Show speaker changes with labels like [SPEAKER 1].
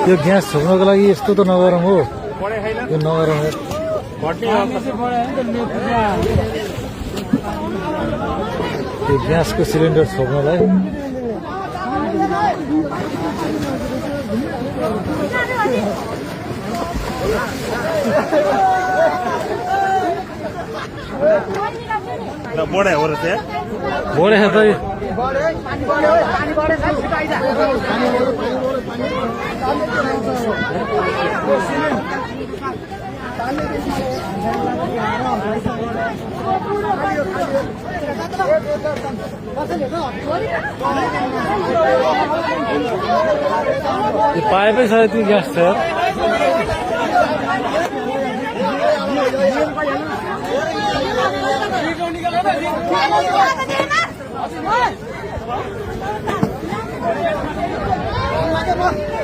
[SPEAKER 1] यो ग्यास छोप्नको लागि यस्तो त नगरौँ हो, यो नगरौँ। यो ग्यासको सिलिन्डर छोप्नलाई
[SPEAKER 2] बढे हो र त्यहाँ
[SPEAKER 1] बढे त पाएपै छ यति ग्यास छ
[SPEAKER 3] Hãy subscribe cho kênh Ghiền Mì Gõ để không bỏ lỡ